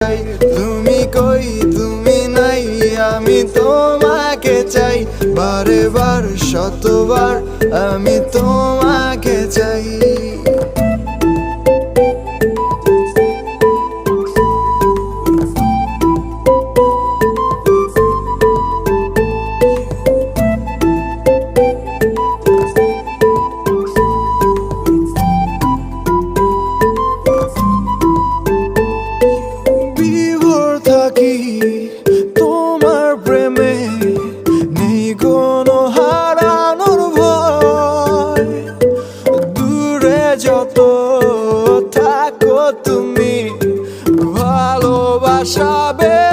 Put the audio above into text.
তুমি কই তুমি নাই, আমি তোমাকে চাই, বারে বার শতবার আমি তোমাকে চাই। তোমার প্রেমে নেই কোনো হারানোর ভয়, দূরে যত থাকো তুমি ভালোবাসাবে